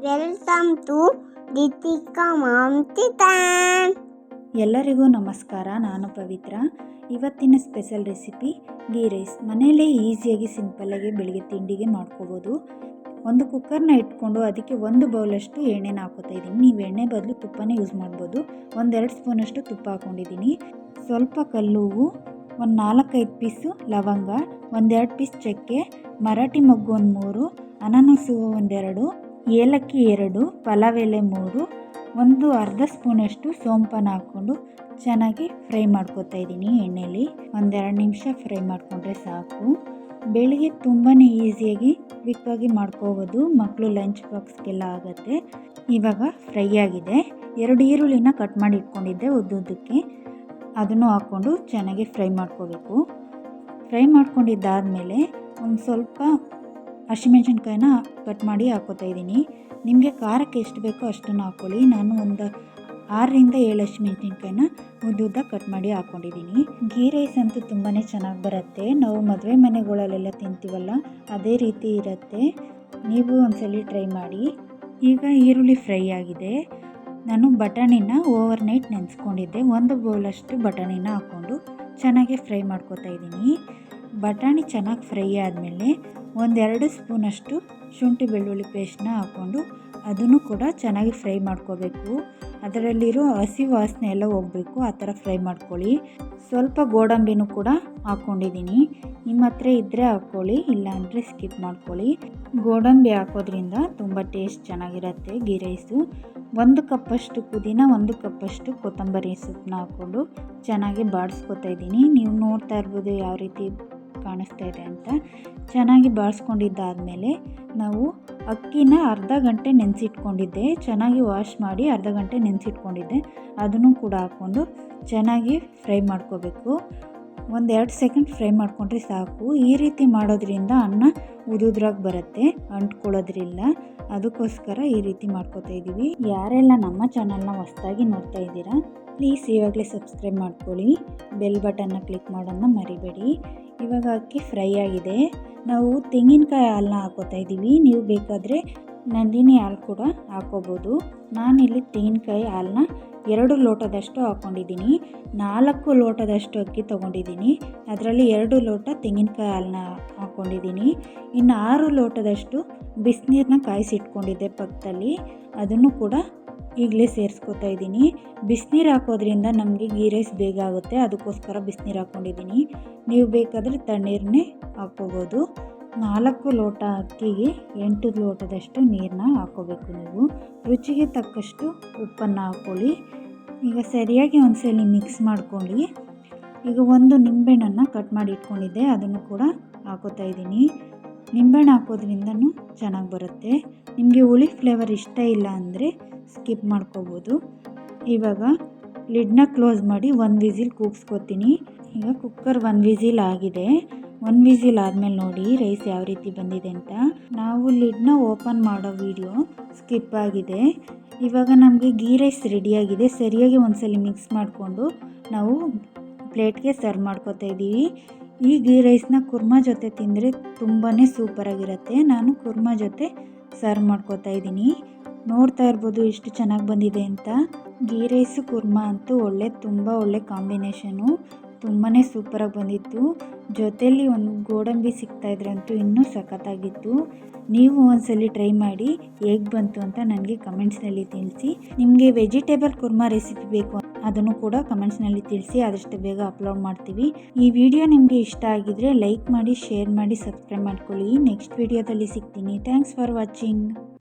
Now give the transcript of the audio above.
Welcome to Deepika ma'am kitchen. ಎಲ್ಲರಿಗೂ ನಮಸ್ಕಾರ. ನಾನು ಪವಿತ್ರ. ಇವತ್ತಿನ ಸ್ಪೆಷಲ್ ರೆಸಿಪಿ ಗೀ ರೈಸ್. ಮನೆಯಲ್ಲೇ ಈಸಿಯಾಗಿ ಸಿಂಪಲ್ಲಾಗಿ ಬೆಳಿಗ್ಗೆ ತಿಂಡಿಗೆ ಮಾಡ್ಕೋಬೋದು. ಒಂದು ಕುಕ್ಕರ್ನ ಇಟ್ಕೊಂಡು ಅದಕ್ಕೆ 1 ಬೌಲಷ್ಟು ಎಣ್ಣೆನ ಹಾಕೋತಾ ಇದ್ದೀನಿ. ನೀವು ಎಣ್ಣೆ ಬದಲು ತುಪ್ಪನೇ ಯೂಸ್ ಮಾಡ್ಬೋದು. 1-2 ಸ್ಪೂನಷ್ಟು ತುಪ್ಪ ಹಾಕ್ಕೊಂಡಿದ್ದೀನಿ. ಸ್ವಲ್ಪ ಕಲ್ಲುವು, ಒಂದು 4-5 ಪೀಸು ಲವಂಗ, 1-2 ಪೀಸ್ ಚಕ್ಕೆ, ಮರಾಠಿ ಮೊಗ್ಗು 3, ಅನಾನಸು 1-2, ಏಲಕ್ಕಿ 2, ಪಲಾವ್ ಎಲೆ 3, ಒಂದು ಅರ್ಧ ಸ್ಪೂನಷ್ಟು ಸೋಂಪನ್ನು ಹಾಕ್ಕೊಂಡು ಚೆನ್ನಾಗಿ ಫ್ರೈ ಮಾಡ್ಕೊತಾ ಇದ್ದೀನಿ ಎಣ್ಣೆಯಲ್ಲಿ. 1-2 ನಿಮಿಷ ಫ್ರೈ ಮಾಡಿಕೊಂಡ್ರೆ ಸಾಕು. ಬೆಳಿಗ್ಗೆ ತುಂಬಾ ಈಸಿಯಾಗಿ ಕ್ವಿಕ್ಕಾಗಿ ಮಾಡ್ಕೋಬೋದು. ಮಕ್ಕಳು ಲಂಚ್ ಬಾಕ್ಸ್ಗೆಲ್ಲ ಆಗುತ್ತೆ. ಇವಾಗ ಫ್ರೈ ಆಗಿದೆ. 2 ಈರುಳ್ಳಿನ ಕಟ್ ಮಾಡಿ ಇಟ್ಕೊಂಡಿದ್ದೆ ಉದ್ದುದ್ದಕ್ಕೆ, ಅದನ್ನು ಹಾಕ್ಕೊಂಡು ಚೆನ್ನಾಗಿ ಫ್ರೈ ಮಾಡ್ಕೋಬೇಕು. ಫ್ರೈ ಮಾಡ್ಕೊಂಡಿದ್ದಾದಮೇಲೆ ಒಂದು ಸ್ವಲ್ಪ ಹಸಿಮೆಣಸಿನ್ಕಾಯಿನ ಕಟ್ ಮಾಡಿ ಹಾಕೋತಾ ಇದ್ದೀನಿ. ನಿಮಗೆ ಖಾರಕ್ಕೆ ಎಷ್ಟು ಬೇಕೋ ಅಷ್ಟನ್ನು ಹಾಕ್ಕೊಳ್ಳಿ. ನಾನು ಒಂದು 6-7 ಹಸಿಮೆಣಸಿನ್ಕಾಯಿನ ಉದ್ದುದ್ದ ಕಟ್ ಮಾಡಿ ಹಾಕ್ಕೊಂಡಿದ್ದೀನಿ. ಗೀ ರೈಸ್ ಅಂತೂ ತುಂಬಾ ಚೆನ್ನಾಗಿ ಬರುತ್ತೆ. ನಾವು ಮದುವೆ ಮನೆಗಳಲ್ಲೆಲ್ಲ ತಿಂತೀವಲ್ಲ, ಅದೇ ರೀತಿ ಇರುತ್ತೆ. ನೀವು ಒಂದ್ಸಲ ಟ್ರೈ ಮಾಡಿ. ಈಗ ಈರುಳ್ಳಿ ಫ್ರೈ ಆಗಿದೆ. ನಾನು ಬಟಾಣಿನ ಓವರ್ ನೈಟ್ ನೆನೆಸ್ಕೊಂಡಿದ್ದೆ. 1 ಬೌಲಷ್ಟು ಬಟಾಣಿನ ಹಾಕ್ಕೊಂಡು ಚೆನ್ನಾಗಿ ಫ್ರೈ ಮಾಡ್ಕೊತಾ ಇದ್ದೀನಿ. ಬಟಾಣಿ ಚೆನ್ನಾಗಿ ಫ್ರೈ ಆದಮೇಲೆ 1-2 ಸ್ಪೂನಷ್ಟು ಶುಂಠಿ ಬೆಳ್ಳುಳ್ಳಿ ಪೇಸ್ಟ್ನ ಹಾಕ್ಕೊಂಡು ಅದನ್ನು ಕೂಡ ಚೆನ್ನಾಗಿ ಫ್ರೈ ಮಾಡ್ಕೋಬೇಕು. ಅದರಲ್ಲಿರೋ ಹಸಿ ವಾಸನೆ ಎಲ್ಲ ಹೋಗಬೇಕು, ಆ ಥರ ಫ್ರೈ ಮಾಡ್ಕೊಳ್ಳಿ. ಸ್ವಲ್ಪ ಗೋಡಂಬಿನೂ ಕೂಡ ಹಾಕ್ಕೊಂಡಿದ್ದೀನಿ. ನಿಮ್ಮ ಹತ್ರ ಇದ್ದರೆ ಹಾಕ್ಕೊಳ್ಳಿ, ಇಲ್ಲಾಂದರೆ ಸ್ಕಿಪ್ ಮಾಡ್ಕೊಳ್ಳಿ. ಗೋಡಂಬಿ ಹಾಕೋದ್ರಿಂದ ತುಂಬ ಟೇಸ್ಟ್ ಚೆನ್ನಾಗಿರುತ್ತೆ ಗೀ ರೈಸು. 1 ಕಪ್ಪಷ್ಟು ಪುದೀನ, 1 ಕಪ್ಪಷ್ಟು ಕೊತ್ತಂಬರಿ ಸೊಪ್ಪನ್ನ ಹಾಕ್ಕೊಂಡು ಚೆನ್ನಾಗಿ ಬಾಡಿಸ್ಕೊತಾ ಇದ್ದೀನಿ. ನೀವು ನೋಡ್ತಾ ಇರ್ಬೋದು ಯಾವ ರೀತಿ ಕಾಣಿಸ್ತಾ ಇದೆ ಅಂತ. ಚೆನ್ನಾಗಿ ಬಾಡಿಸ್ಕೊಂಡಿದ್ದಾದಮೇಲೆ ನಾವು ಅಕ್ಕಿನ ಅರ್ಧ ಗಂಟೆ ನೆನೆಸಿಟ್ಕೊಂಡಿದ್ದೆ. ಚೆನ್ನಾಗಿ ವಾಶ್ ಮಾಡಿ ಅರ್ಧ ಗಂಟೆ ನೆನೆಸಿಟ್ಕೊಂಡಿದ್ದೆ. ಅದನ್ನು ಕೂಡ ಹಾಕ್ಕೊಂಡು ಚೆನ್ನಾಗಿ ಫ್ರೈ ಮಾಡ್ಕೋಬೇಕು. 1-2 ಸೆಕೆಂಡ್ ಫ್ರೈ ಮಾಡ್ಕೊಂಡ್ರೆ ಸಾಕು. ಈ ರೀತಿ ಮಾಡೋದ್ರಿಂದ ಅನ್ನ ಉದುದ್ರಾಗಿ ಬರುತ್ತೆ, ಅಂಟ್ಕೊಳ್ಳೋದ್ರಿಲ್ಲ. ಅದಕ್ಕೋಸ್ಕರ ಈ ರೀತಿ ಮಾಡ್ಕೋತಾ ಇದ್ದೀವಿ. ಯಾರೆಲ್ಲ ನಮ್ಮ ಚಾನಲ್ನ ಹೊಸದಾಗಿ ನೋಡ್ತಾ ಇದ್ದೀರಾ, ಪ್ಲೀಸ್ ಇವಾಗಲೇ ಸಬ್ಸ್ಕ್ರೈಬ್ ಮಾಡ್ಕೊಳ್ಳಿ. ಬೆಲ್ ಬಟನ್ನ ಕ್ಲಿಕ್ ಮಾಡೋದನ್ನ ಮರಿಬೇಡಿ. ಇವಾಗ ಅಕ್ಕಿ ಫ್ರೈ ಆಗಿದೆ. ನಾವು ತೆಂಗಿನಕಾಯಿ ಹಾಲನ್ನ ಹಾಕೋತಾ ಇದ್ದೀವಿ. ನೀವು ಬೇಕಾದರೆ ನಂದಿನಿ ಹಾಲು ಕೂಡ ಹಾಕೋಬೋದು. ನಾನಿಲ್ಲಿ ತೆಂಗಿನಕಾಯಿ ಹಾಲನ್ನ 2 ಲೋಟದಷ್ಟು ಹಾಕ್ಕೊಂಡಿದ್ದೀನಿ. 4 ಲೋಟದಷ್ಟು ಅಕ್ಕಿ ತೊಗೊಂಡಿದ್ದೀನಿ. ಅದರಲ್ಲಿ 2 ಲೋಟ ತೆಂಗಿನಕಾಯಿ ಹಾಲನ್ನ ಹಾಕ್ಕೊಂಡಿದ್ದೀನಿ. ಇನ್ನು 6 ಲೋಟದಷ್ಟು ಬಿಸಿನೀರನ್ನ ಕಾಯಿಸಿಟ್ಕೊಂಡಿದ್ದೆ ಪಕ್ಕದಲ್ಲಿ, ಅದನ್ನು ಕೂಡ ಈಗಲೇ ಸೇರಿಸ್ಕೊತಾ ಇದ್ದೀನಿ. ಬಿಸಿನೀರು ಹಾಕೋದ್ರಿಂದ ನಮಗೆ ಗೀ ರೈಸ್ ಬೇಗ ಆಗುತ್ತೆ, ಅದಕ್ಕೋಸ್ಕರ ಬಿಸಿನೀರು ಹಾಕ್ಕೊಂಡಿದ್ದೀನಿ. ನೀವು ಬೇಕಾದರೆ ತಣ್ಣೀರನ್ನೇ ಹಾಕ್ಕೋಬೋದು. 4 ಲೋಟ ಅಕ್ಕಿಗೆ 8 ಲೋಟದಷ್ಟು ನೀರನ್ನ ಹಾಕ್ಕೋಬೇಕು. ನೀವು ರುಚಿಗೆ ತಕ್ಕಷ್ಟು ಉಪ್ಪನ್ನು ಹಾಕ್ಕೊಳ್ಳಿ. ಈಗ ಸರಿಯಾಗಿ ಒಂದ್ಸಲ ಮಿಕ್ಸ್ ಮಾಡ್ಕೊಳ್ಳಿ. ಈಗ 1 ನಿಂಬೆಹಣ್ಣನ್ನು ಕಟ್ ಮಾಡಿ ಇಟ್ಕೊಂಡಿದ್ದೆ, ಅದನ್ನು ಕೂಡ ಹಾಕೋತಾ ಇದ್ದೀನಿ. ನಿಂಬೆಹಣ್ಣು ಹಾಕೋದ್ರಿಂದನೂ ಚೆನ್ನಾಗಿ ಬರುತ್ತೆ. ನಿಮಗೆ ಹುಳಿ ಫ್ಲೇವರ್ ಇಷ್ಟ ಇಲ್ಲ ಅಂದರೆ ಸ್ಕಿಪ್ ಮಾಡ್ಕೋಬೋದು. ಇವಾಗ ಲಿಡ್ನ ಕ್ಲೋಸ್ ಮಾಡಿ 1 ವಿಸಿಲ್ ಕೂಗಿಸ್ಕೊತೀನಿ. ಈಗ ಕುಕ್ಕರ್ 1 ವಿಸಿಲ್ ಆಗಿದೆ. 1 ವಿಸಿಲ್ ಆದಮೇಲೆ ನೋಡಿ ರೈಸ್ ಯಾವ ರೀತಿ ಬಂದಿದೆ ಅಂತ. ನಾವು ಲಿಡ್ನ ಓಪನ್ ಮಾಡೋ ವಿಡಿಯೋ ಸ್ಕಿಪ್ ಆಗಿದೆ. ಇವಾಗ ನಮಗೆ ಗೀ ರೈಸ್ ರೆಡಿಯಾಗಿದೆ. ಸರಿಯಾಗಿ ಒಂದ್ಸಲ ಮಿಕ್ಸ್ ಮಾಡಿಕೊಂಡು ನಾವು ಪ್ಲೇಟ್ಗೆ ಸರ್ವ್ ಮಾಡ್ಕೊತಾ ಇದ್ದೀವಿ. ಈ ಗೀ ರೈಸ್ನ ಕುರ್ಮಾ ಜೊತೆ ತಿಂದರೆ ತುಂಬಾ ಸೂಪರಾಗಿರುತ್ತೆ. ನಾನು ಕುರ್ಮಾ ಜೊತೆ ಸರ್ವ್ ಮಾಡ್ಕೊತಾ ಇದ್ದೀನಿ. ನೋಡ್ತಾ ಇರ್ಬೋದು ಎಷ್ಟು ಚೆನ್ನಾಗಿ ಬಂದಿದೆ ಅಂತ. ಗೀ ರೈಸು ಕುರ್ಮಾ ಅಂತೂ ತುಂಬ ಒಳ್ಳೆ ಕಾಂಬಿನೇಷನು. ತುಂಬಾ ಸೂಪರಾಗಿ ಬಂದಿತ್ತು. ಜೊತೆಯಲ್ಲಿ ಒಂದು ಗೋಡಂಬಿ ಸಿಗ್ತಾಯಿದ್ರಂತೂ ಇನ್ನೂ ಸಖತ್ತಾಗಿತ್ತು. ನೀವು ಒಂದ್ಸಲಿ ಟ್ರೈ ಮಾಡಿ ಹೇಗೆ ಬಂತು ಅಂತ ನನಗೆ ಕಮೆಂಟ್ಸ್ನಲ್ಲಿ ತಿಳಿಸಿ. ನಿಮಗೆ ವೆಜಿಟೇಬಲ್ ಕುರ್ಮಾ ರೆಸಿಪಿ ಬೇಕು ಅದನ್ನು ಕೂಡ ಕಮೆಂಟ್ಸ್ನಲ್ಲಿ ತಿಳಿಸಿ. ಆದಷ್ಟು ಬೇಗ ಅಪ್ಲೋಡ್ ಮಾಡ್ತೀವಿ. ಈ ವಿಡಿಯೋ ನಿಮಗೆ ಇಷ್ಟ ಆಗಿದ್ರೆ ಲೈಕ್ ಮಾಡಿ, ಶೇರ್ ಮಾಡಿ, ಸಬ್ಸ್ಕ್ರೈಬ್ ಮಾಡ್ಕೊಳ್ಳಿ. ನೆಕ್ಸ್ಟ್ ವಿಡಿಯೋದಲ್ಲಿ ಸಿಗ್ತೀನಿ. Thanks for watching.